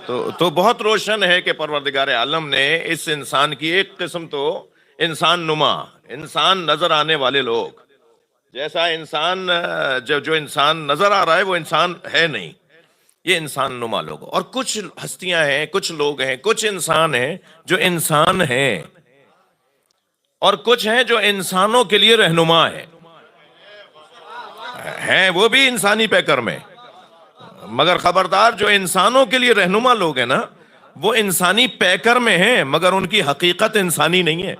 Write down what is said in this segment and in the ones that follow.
تو بہت روشن ہے کہ پروردگار عالم نے اس انسان کی ایک قسم تو انسان نما، انسان نظر آنے والے لوگ، جیسا انسان جو انسان نظر آ رہا ہے وہ انسان ہے نہیں، یہ انسان نما لوگ، اور کچھ ہستیاں ہیں، کچھ لوگ ہیں، کچھ انسان ہیں جو انسان ہیں، اور کچھ ہیں جو انسانوں کے لیے رہنما ہیں وہ بھی انسانی پیکر میں، مگر خبردار جو انسانوں کے لیے رہنما لوگ ہیں نا وہ انسانی پیکر میں ہیں، مگر ان کی حقیقت انسانی نہیں ہے۔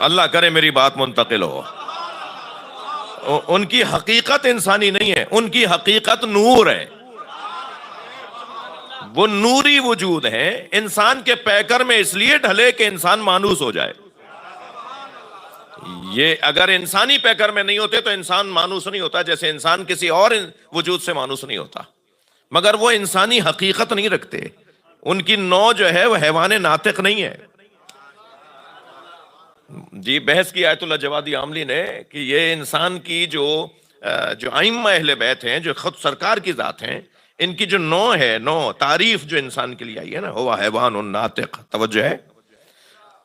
اللہ کرے میری بات منتقل ہو۔ ان کی حقیقت انسانی نہیں ہے، ان کی حقیقت نور ہے، وہ نوری وجود ہے، انسان کے پیکر میں اس لیے ڈھلے کہ انسان مانوس ہو جائے۔ یہ اگر انسانی پیکر میں نہیں ہوتے تو انسان مانوس نہیں ہوتا، جیسے انسان کسی اور وجود سے مانوس نہیں ہوتا، مگر وہ انسانی حقیقت نہیں رکھتے، ان کی نوع جو ہے وہ حیوان ناطق نہیں ہے۔ جی بحث کی آیت اللہ جوادی عاملی نے کہ یہ انسان کی جو ائمہ اہل بیت ہیں، جو خود سرکار کی ذات ہیں، ان کی جو نوع ہے، نوع تعریف جو انسان کے لیے آئی ہے نا، ہوا حیوان الناطق، توجہ ہے،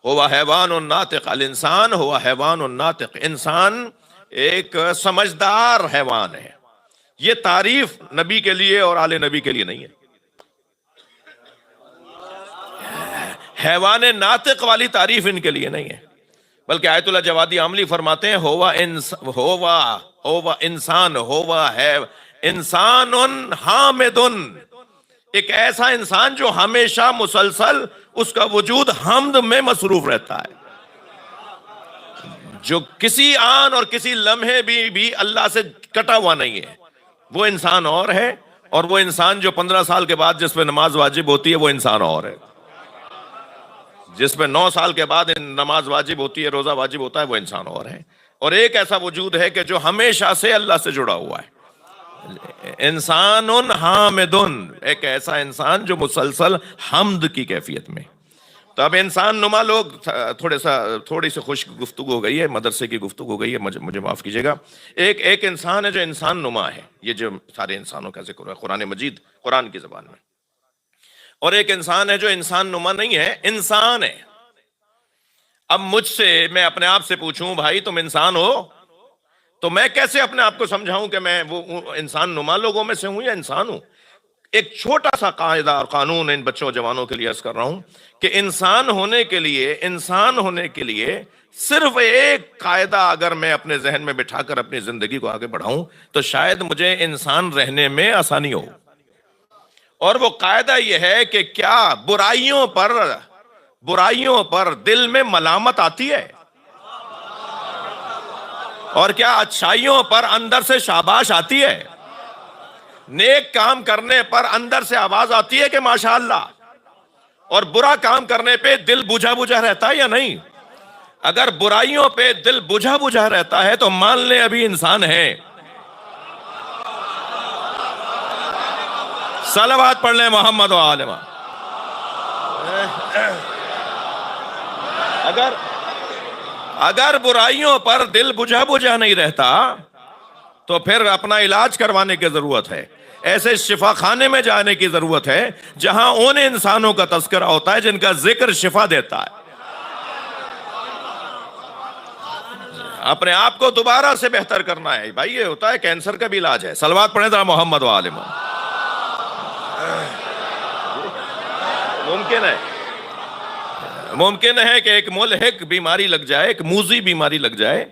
ہوا حیوان الناطق، الانسان ہوا حیوان الناطق، انسان ایک سمجھدار حیوان ہے۔ یہ تعریف نبی کے لیے اور آل نبی کے لیے نہیں ہے، حیوان ناطق والی تعریف ان کے لیے نہیں ہے، بلکہ آیت اللہ جوادی عاملی فرماتے ہیں ہوا انسان ہوا ہے انسان حامد، ایک ایسا انسان جو ہمیشہ مسلسل اس کا وجود حمد میں مصروف رہتا ہے، جو کسی آن اور کسی لمحے بھی اللہ سے کٹا ہوا نہیں ہے، وہ انسان اور ہے، اور وہ انسان جو 15 سال کے بعد جس پہ نماز واجب ہوتی ہے وہ انسان اور ہے، جس پہ 9 سال کے بعد نماز واجب ہوتی ہے، روزہ واجب ہوتا ہے، وہ انسان اور ہے، اور ایک ایسا وجود ہے کہ جو ہمیشہ سے اللہ سے جڑا ہوا ہے، انسان حامد، ایک ایسا انسان جو مسلسل حمد کی کیفیت میں۔ تو اب انسان نما لوگ، تھوڑی سی خوش گفتگو ہو گئی ہے، مدرسے کی گفتگو ہو گئی ہے، مجھے معاف کیجئے گا۔ ایک انسان ہے جو انسان نما ہے، یہ جو سارے انسانوں کا ذکر ہے قرآن مجید، قرآن کی زبان میں، اور ایک انسان ہے جو انسان نما نہیں ہے، انسان ہے۔ اب میں اپنے آپ سے پوچھوں بھائی تم انسان ہو، تو میں کیسے اپنے آپ کو سمجھاؤں کہ میں وہ انسان نما لوگوں میں سے ہوں یا انسان ہوں؟ ایک چھوٹا سا قاعدہ اور قانون ان بچوں جوانوں کے لیے عرض کر رہا ہوں کہ انسان ہونے کے لیے صرف ایک قاعدہ اگر میں اپنے ذہن میں بٹھا کر اپنی زندگی کو آگے بڑھاؤں تو شاید مجھے انسان رہنے میں آسانی ہو، اور وہ قاعدہ یہ ہے کہ کیا برائیوں پر دل میں ملامت آتی ہے، اور کیا اچھائیوں پر اندر سے شاباش آتی ہے، نیک کام کرنے پر اندر سے آواز آتی ہے کہ ماشاءاللہ، اور برا کام کرنے پہ دل بجھا بجھا رہتا ہے یا نہیں؟ اگر برائیوں پہ دل بجھا بجھا رہتا ہے تو مان لیں ابھی انسان ہے۔ صلوات پڑھ لیں محمد و آل محمد۔ اگر برائیوں پر دل بجھا بجھا نہیں رہتا تو پھر اپنا علاج کروانے کی ضرورت ہے، ایسے شفا خانے میں جانے کی ضرورت ہے جہاں ان انسانوں کا تذکرہ ہوتا ہے جن کا ذکر شفا دیتا ہے۔ اپنے آپ کو دوبارہ سے بہتر کرنا ہے بھائی، یہ ہوتا ہے کینسر کا بھی علاج ہے۔ صلوات پڑھیں ذرا محمد و آل محمد۔ ممکن ہے کہ ایک ملحق بیماری لگ جائے، ایک موذی بیماری لگ جائے،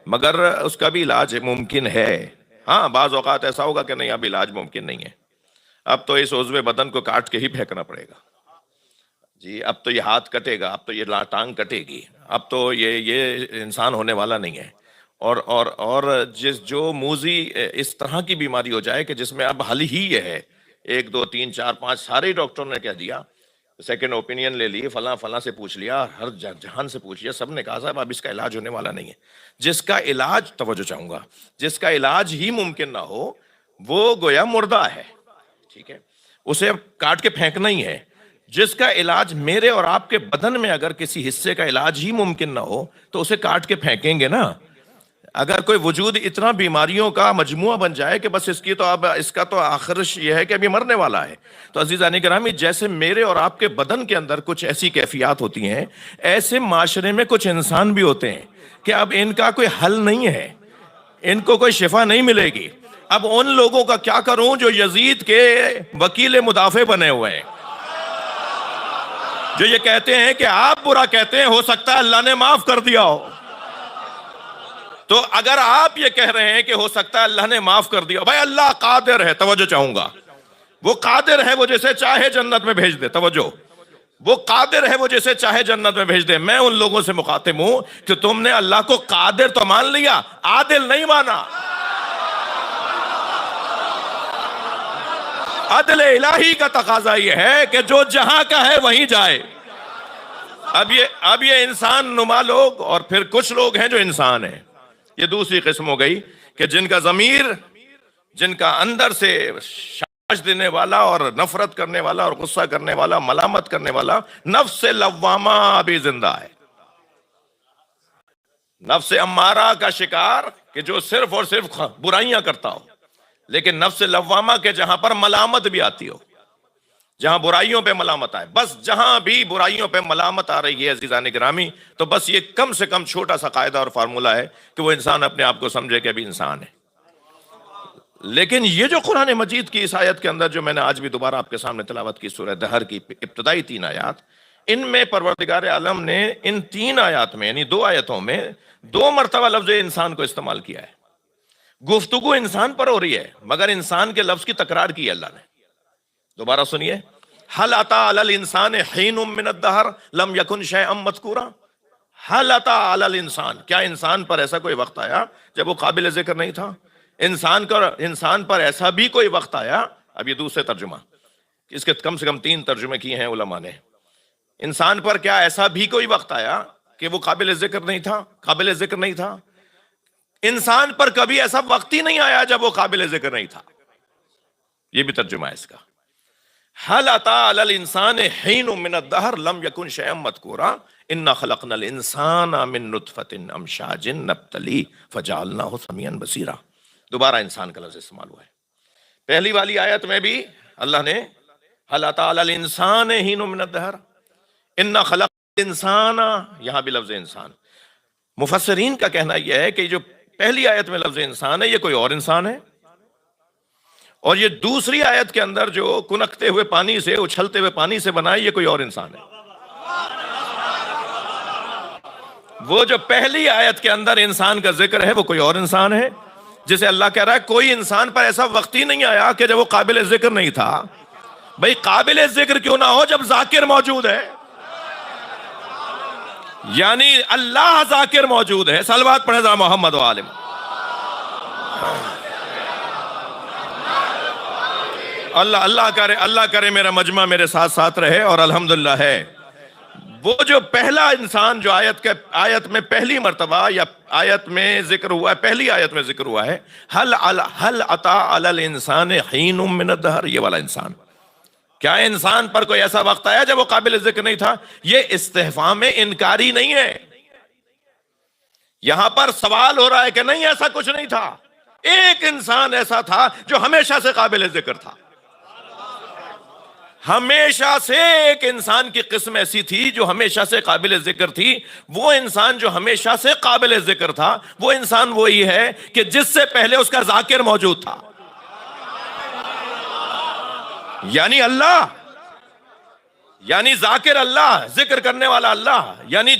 مگر اس کا بھی علاج ممکن ہے۔ ہاں بعض اوقات ایسا ہوگا کہ نہیں اب علاج ممکن نہیں ہے، اب تو اس عضو بدن کو کاٹ کے ہی پھینکنا پڑے گا، جی اب تو یہ ہاتھ کٹے گا، اب تو یہ ٹانگ کٹے گی، اب تو یہ انسان ہونے والا نہیں ہے۔ اور جو موذی اس طرح کی بیماری ہو جائے کہ جس میں اب حل ہی یہ ہے، 1 2 3 4 5 سارے ڈاکٹروں نے کہہ دیا، سیکنڈ اوپینین لے لی، فلاں سے پوچھ لیا، ہر جہان سے پوچھ لیا، سب نے کہا صاحب اب اس کا علاج ہونے والا نہیں ہے۔ جس کا علاج، توجہ چاہوں گا، جس کا علاج ہی ممکن نہ ہو وہ گویا مردہ ہے، ٹھیک ہے، اسے کاٹ کے پھینکنا ہی ہے۔ جس کا علاج میرے اور آپ کے بدن میں اگر کسی حصے کا علاج ہی ممکن نہ ہو تو اسے کاٹ کے پھینکیں گے نا؟ اگر کوئی وجود اتنا بیماریوں کا مجموعہ بن جائے کہ بس اس کا تو آخرش یہ ہے کہ ابھی مرنے والا ہے، تو عزیزان گرامی، جیسے میرے اور آپ کے بدن کے اندر کچھ ایسی کیفیات ہوتی ہیں، ایسے معاشرے میں کچھ انسان بھی ہوتے ہیں کہ اب ان کا کوئی حل نہیں ہے، ان کو کوئی شفا نہیں ملے گی۔ اب ان لوگوں کا کیا کروں جو یزید کے وکیل مدافع بنے ہوئے ہیں، جو یہ کہتے ہیں کہ آپ برا کہتے ہیں، ہو سکتا ہے اللہ نے معاف کر دیا ہو۔ تو اگر آپ یہ کہہ رہے ہیں کہ ہو سکتا ہے اللہ نے معاف کر دیا، بھائی اللہ قادر ہے، توجہ چاہوں گا، وہ قادر ہے، وہ جسے چاہے جنت میں بھیج دے، توجہ، وہ قادر ہے، وہ جسے چاہے جنت میں بھیج دے۔ میں ان لوگوں سے مخاطب ہوں کہ تم نے اللہ کو قادر تو مان لیا، عادل نہیں مانا۔ عدل الہی کا تقاضا یہ ہے کہ جو جہاں کا ہے وہیں جائے۔ اب یہ انسان نما لوگ، اور پھر کچھ لوگ ہیں جو انسان ہیں، یہ دوسری قسم ہو گئی کہ جن کا ضمیر، جن کا اندر سے شاش دینے والا اور نفرت کرنے والا اور غصہ کرنے والا، ملامت کرنے والا نفس لوامہ ابھی زندہ ہے، نفس امارہ کا شکار کہ جو صرف اور صرف برائیاں کرتا ہو، لیکن نفس لوامہ کے جہاں پر ملامت بھی آتی ہو، جہاں برائیوں پہ ملامت آئے، بس جہاں بھی برائیوں پہ ملامت آ رہی ہے عزیزان گرامی، تو بس یہ کم سے کم چھوٹا سا قاعدہ اور فارمولہ ہے کہ وہ انسان اپنے آپ کو سمجھے کہ ابھی انسان ہے۔ لیکن یہ جو قرآن مجید کی اس آیت کے اندر جو میں نے آج بھی دوبارہ آپ کے سامنے تلاوت کی، سورہ دہر کی ابتدائی 3 آیات، ان میں پروردگار عالم نے ان 3 آیات میں، یعنی 2 آیتوں میں 2 مرتبہ لفظ انسان کو استعمال کیا ہے۔ گفتگو انسان پر ہو رہی ہے، مگر انسان کے لفظ کی تکرار کی ہے اللہ نے۔ دوبارہ سنیے، هل اتى على الانسان حين من الدهر لم يكن شيئا مذكورا۔ هل اتى على الانسان، کیا انسان پر ایسا کوئی وقت آیا جب وہ قابل ذکر نہیں تھا؟ انسان پر ایسا بھی کوئی وقت آیا، اب یہ دوسرے ترجمہ، اس کے کم سے کم 3 ترجمے کیے ہیں علماء نے۔ انسان پر کیا ایسا بھی کوئی وقت آیا کہ وہ قابل ذکر نہیں تھا، قابل ذکر نہیں تھا؟ انسان پر کبھی ایسا وقت ہی نہیں آیا جب وہ قابل ذکر نہیں تھا، یہ بھی ترجمہ ہے اس کا۔ هل اتى على الانسان حين من الدهر لم يكن شيئا مذكورا انا خلقنا الانسان من نطفة امشاج نبتليه فجعلناه سميعا بصيرا۔ دوبارہ انسان کا لفظ استعمال ہوا ہے۔ پہلی والی آیت میں بھی اللہ نے هل اتى على الانسان حين من الدهر انا خلقنا الانسان، یہاں بھی لفظ انسان۔ مفسرین کا کہنا یہ ہے کہ جو پہلی آیت میں لفظ انسان ہے یہ کوئی اور انسان ہے، اور یہ دوسری آیت کے اندر جو کنکتے ہوئے پانی سے، اچھلتے ہوئے پانی سے بنا ہے، یہ کوئی اور انسان ہے۔ وہ جو پہلی آیت کے اندر انسان کا ذکر ہے وہ کوئی اور انسان ہے، جسے اللہ کہہ رہا ہے کوئی انسان پر ایسا وقت ہی نہیں آیا کہ جب وہ قابل ذکر نہیں تھا۔ بھئی قابل ذکر کیوں نہ ہو جب ذاکر موجود ہے؟ یعنی اللہ ذاکر موجود ہے۔ صلوات پڑھیں ذرا محمد و آل محمد۔ اللہ کرے میرا مجمع میرے ساتھ ساتھ رہے، اور الحمدللہ ہے۔ وہ جو پہلا انسان جو آیت میں پہلی مرتبہ یا آیت میں ذکر ہوا ہے، پہلی آیت میں ذکر ہوا ہے، هل اتى على الانسان حين من الدهر، یہ والا انسان، کیا انسان پر کوئی ایسا وقت آیا جب وہ قابل ذکر نہیں تھا؟ یہ استفہام انکاری نہیں ہے، یہاں پر سوال ہو رہا ہے کہ نہیں، ایسا کچھ نہیں تھا۔ ایک انسان ایسا تھا جو ہمیشہ سے قابل ذکر تھا، ہمیشہ سے ایک انسان کی قسم ایسی تھی جو ہمیشہ سے قابل ذکر تھی۔ وہ انسان جو ہمیشہ سے قابل ذکر تھا، وہ انسان وہی ہے کہ جس سے پہلے اس کا ذاکر موجود تھا، یعنی اللہ، یعنی ذاکر اللہ، ذکر کرنے والا اللہ۔ یعنی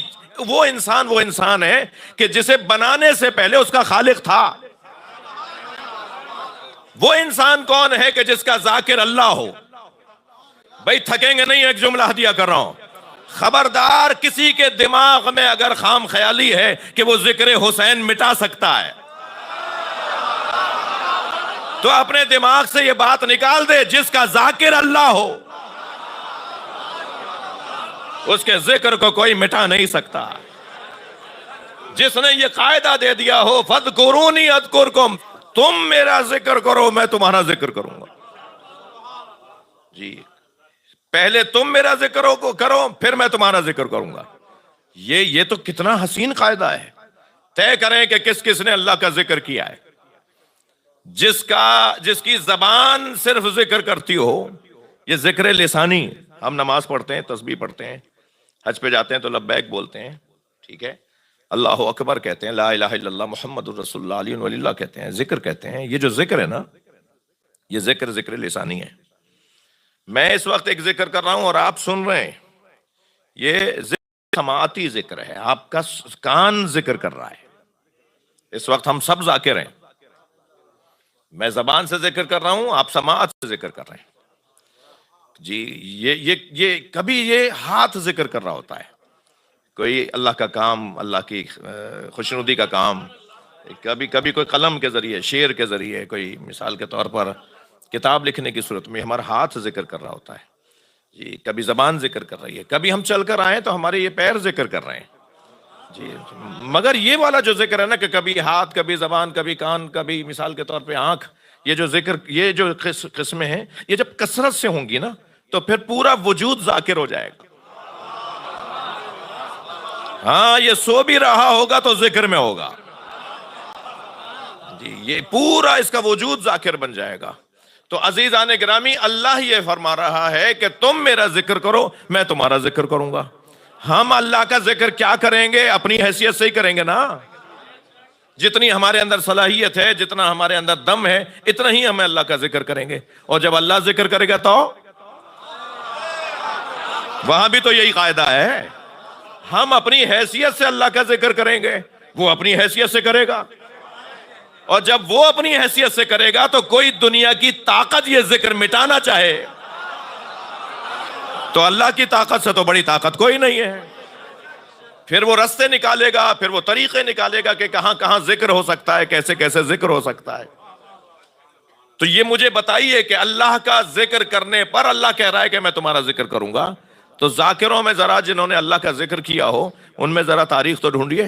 وہ انسان ہے کہ جسے بنانے سے پہلے اس کا خالق تھا۔ وہ انسان کون ہے کہ جس کا ذاکر اللہ ہو؟ بھئی تھکیں گے نہیں، ایک جملہ ہدیہ کر رہا ہوں، خبردار کسی کے دماغ میں اگر خام خیالی ہے کہ وہ ذکر حسین مٹا سکتا ہے تو اپنے دماغ سے یہ بات نکال دے، جس کا ذاکر اللہ ہو اس کے ذکر کو کوئی مٹا نہیں سکتا۔ جس نے یہ قاعدہ دے دیا ہو فَاذْكُرُونِي أَذْكُرْكُمْ، تم میرا ذکر کرو میں تمہارا ذکر کروں گا، جی پہلے تم میرا ذکر کرو پھر میں تمہارا ذکر کروں گا۔ یہ تو کتنا حسین قاعدہ ہے طے کریں کہ کس کس نے اللہ کا ذکر کیا ہے. جس کی زبان صرف ذکر کرتی ہو، یہ ذکر لسانی. ہم نماز پڑھتے ہیں، تسبیح پڑھتے ہیں، حج پہ جاتے ہیں تو لبیک بولتے ہیں، ٹھیک ہے، اللہ اکبر کہتے ہیں، لا الہ الا اللہ محمد الرسول اللہ علیہ ولی اللہ کہتے ہیں، ذکر کہتے ہیں. یہ جو ذکر ہے نا، یہ ذکر لسانی ہے. میں اس وقت ایک ذکر کر رہا ہوں اور آپ سن رہے ہیں، یہ ذکر سماعتی ذکر ہے. آپ کا کان ذکر کر رہا ہے. اس وقت ہم سب ذاکر ہیں. میں زبان سے ذکر کر رہا ہوں، آپ سماعت سے ذکر کر رہے ہیں. جی یہ کبھی یہ ہاتھ ذکر کر رہا ہوتا ہے، کوئی اللہ کا کام، اللہ کی خوشنودی کا کام. کبھی کوئی قلم کے ذریعے، شعر کے ذریعے، کوئی مثال کے طور پر کتاب لکھنے کی صورت میں ہمارا ہاتھ ذکر کر رہا ہوتا ہے. جی کبھی زبان ذکر کر رہی ہے، کبھی ہم چل کر آئے تو ہمارے یہ پیر ذکر کر رہے ہیں. جی مگر یہ والا جو ذکر ہے نا، کہ کبھی ہاتھ، کبھی زبان، کبھی کان، کبھی مثال کے طور پہ آنکھ، یہ جو ذکر، یہ جو قسمیں ہیں، یہ جب کثرت سے ہوں گی نا تو پھر پورا وجود ذاکر ہو جائے گا. ہاں یہ سو بھی رہا ہوگا تو ذکر میں ہوگا. جی یہ پورا اس کا وجود ذاکر بن جائے گا. تو عزیزان گرامی، اللہ یہ فرما رہا ہے کہ تم میرا ذکر کرو، میں تمہارا ذکر کروں گا. ہم اللہ کا ذکر کیا کریں گے؟ اپنی حیثیت سے ہی کریں گے نا. جتنی ہمارے اندر صلاحیت ہے، جتنا ہمارے اندر دم ہے، اتنا ہی ہمیں اللہ کا ذکر کریں گے. اور جب اللہ ذکر کرے گا تو وہاں بھی تو یہی قاعدہ ہے، ہم اپنی حیثیت سے اللہ کا ذکر کریں گے، وہ اپنی حیثیت سے کرے گا. اور جب وہ اپنی حیثیت سے کرے گا تو کوئی دنیا کی طاقت یہ ذکر مٹانا چاہے تو اللہ کی طاقت سے تو بڑی طاقت کوئی نہیں ہے. پھر وہ رستے نکالے گا، پھر وہ طریقے نکالے گا کہ کہاں کہاں ذکر ہو سکتا ہے، کیسے کیسے ذکر ہو سکتا ہے. تو یہ مجھے بتائیے کہ اللہ کا ذکر کرنے پر اللہ کہہ رہا ہے کہ میں تمہارا ذکر کروں گا. تو ذاکروں میں ذرا جنہوں نے اللہ کا ذکر کیا ہو، ان میں ذرا تاریخ تو ڈھونڈیے.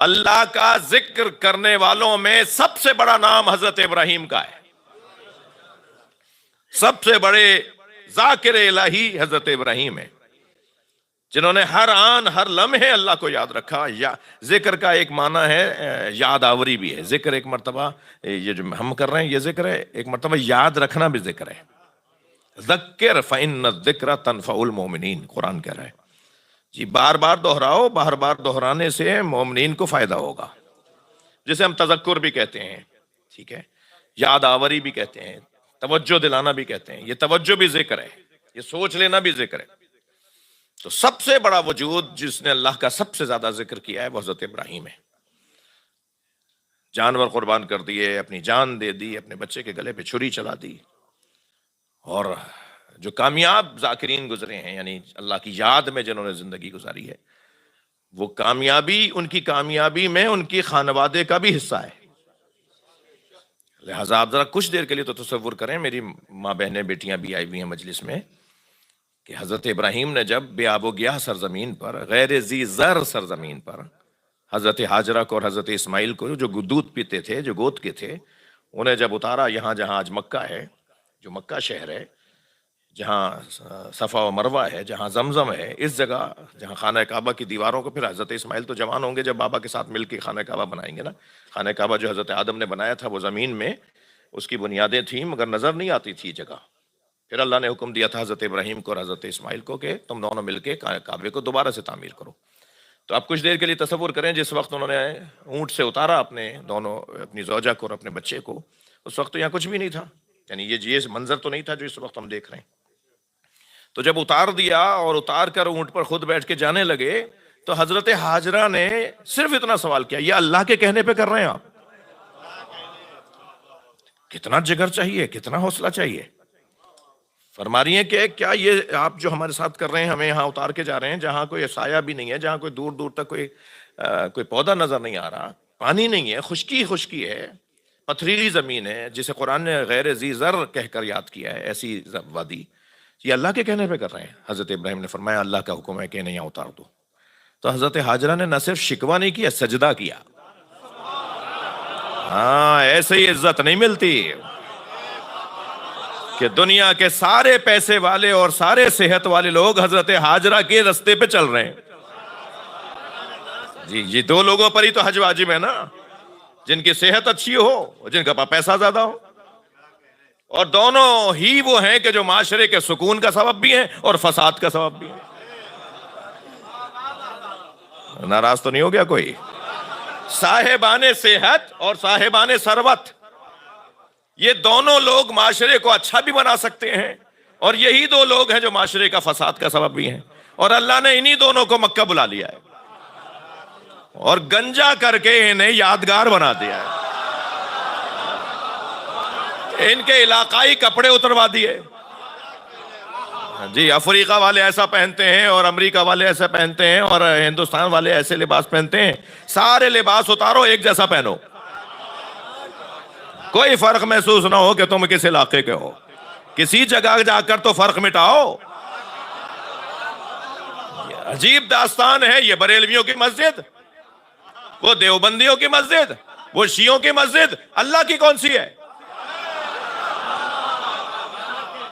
اللہ کا ذکر کرنے والوں میں سب سے بڑا نام حضرت ابراہیم کا ہے. سب سے بڑے ذاکر الہی حضرت ابراہیم ہے، جنہوں نے ہر آن ہر لمحے اللہ کو یاد رکھا. ذکر کا ایک معنی ہے یاد آوری بھی ہے. ذکر ایک مرتبہ، یہ جو ہم کر رہے ہیں یہ ذکر ہے، ایک مرتبہ یاد رکھنا بھی ذکر ہے. ذکر فإن الذکر تنفع المؤمنین، قرآن کہہ رہا ہے. جی بار بار دہراؤ، بار بار دہرانے سے مومنین کو فائدہ ہوگا. جسے ہم تذکر بھی کہتے ہیں، ٹھیک ہے، یاد آوری بھی کہتے ہیں، توجہ دلانا بھی کہتے ہیں. یہ توجہ بھی ذکر ہے، یہ سوچ لینا بھی ذکر ہے. تو سب سے بڑا وجود جس نے اللہ کا سب سے زیادہ ذکر کیا ہے وہ حضرت ابراہیم ہے. جانور قربان کر دیے، اپنی جان دے دی، اپنے بچے کے گلے پہ چھری چلا دی. اور جو کامیاب ذاکرین گزرے ہیں، یعنی اللہ کی یاد میں جنہوں نے زندگی گزاری ہے، وہ کامیابی، ان کی کامیابی میں ان کی خانوادے کا بھی حصہ ہے. لہٰذا آپ ذرا کچھ دیر کے لیے تو تصور کریں، میری ماں بہنیں بیٹیاں بھی آئی ہوئی ہیں مجلس میں، کہ حضرت ابراہیم نے جب بے آب و گیاہ سرزمین پر، غیر ذی زر سرزمین پر، حضرت ہاجرہ کو اور حضرت اسماعیل کو جو دودھ پیتے تھے، جو گود کے تھے، انہیں جب اتارا یہاں جہاں آج مکہ ہے، جو مکہ شہر ہے، جہاں صفا و مروہ ہے، جہاں زمزم ہے، اس جگہ جہاں خانہ کعبہ کی دیواروں کو، پھر حضرت اسماعیل تو جوان ہوں گے جب بابا کے ساتھ مل کے خانہ کعبہ بنائیں گے نا. خانہ کعبہ جو حضرت آدم نے بنایا تھا، وہ زمین میں اس کی بنیادیں تھیں مگر نظر نہیں آتی تھی جگہ. پھر اللہ نے حکم دیا تھا حضرت ابراہیم کو اور حضرت اسماعیل کو کہ تم دونوں مل کے کعبے کو دوبارہ سے تعمیر کرو. تو آپ کچھ دیر کے لیے تصور کریں، جس وقت انہوں نے اونٹ سے اتارا اپنی زوجہ کو اور اپنے بچے کو، اس وقت تو یہاں کچھ بھی نہیں تھا، یعنی یہ منظر تو نہیں تھا جو اس وقت ہم دیکھ رہے ہیں. تو جب اتار دیا اور اتار کر اونٹ پر خود بیٹھ کے جانے لگے تو حضرت ہاجرہ نے صرف اتنا سوال کیا، یہ اللہ کے کہنے پہ کر رہے ہیں آپ؟ کتنا جگر چاہیے، کتنا حوصلہ چاہیے. فرما رہی ہیں کہ کیا یہ آپ جو ہمارے ساتھ کر رہے ہیں، ہمیں یہاں اتار کے جا رہے ہیں جہاں کوئی سایہ بھی نہیں ہے، جہاں کوئی دور دور تک کوئی پودا نظر نہیں آ رہا، پانی نہیں ہے، خشکی ہے، پتھریلی زمین ہے، جسے قرآن نے غیر ذی زر کہہ کر یاد کیا ہے، ایسی وادی، یہ اللہ کے کہنے پہ کر رہے ہیں؟ حضرت ابراہیم نے فرمایا اللہ کا حکم ہے کہ انہیں یہاں اتار دو. تو حضرت ہاجرہ نے نہ صرف شکوہ نہیں کیا، سجدہ کیا. ہاں ایسے ہی عزت نہیں ملتی کہ دنیا کے سارے پیسے والے اور سارے صحت والے لوگ حضرت ہاجرہ کے رستے پہ چل رہے ہیں. جی یہ دو لوگوں پر ہی تو حج واجب ہے نا، جن کی صحت اچھی ہو اور جن کا پیسہ زیادہ ہو، اور دونوں ہی وہ ہیں کہ جو معاشرے کے سکون کا سبب بھی ہیں اور فساد کا سبب بھی ہیں۔ ناراض تو نہیں ہو گیا کوئی؟ صاحبان صحت اور صاحبان ثروت، یہ دونوں لوگ معاشرے کو اچھا بھی بنا سکتے ہیں، اور یہی دو لوگ ہیں جو معاشرے کا فساد کا سبب بھی ہیں، اور اللہ نے انہی دونوں کو مکہ بلا لیا ہے اور گنجا کر کے انہیں یادگار بنا دیا ہے، ان کے علاقائی کپڑے اتروا دیے۔ جی افریقہ والے ایسا پہنتے ہیں اور امریکہ والے ایسا پہنتے ہیں اور ہندوستان والے ایسے لباس پہنتے ہیں، سارے لباس اتارو ایک جیسا پہنو، کوئی فرق محسوس نہ ہو کہ تم کس علاقے کے ہو، کسی جگہ جا کر تو فرق مٹاؤ۔ عجیب داستان ہے، یہ بریلویوں کی مسجد، وہ دیوبندیوں کی مسجد، وہ شیعوں کی مسجد، اللہ کی کون سی ہے؟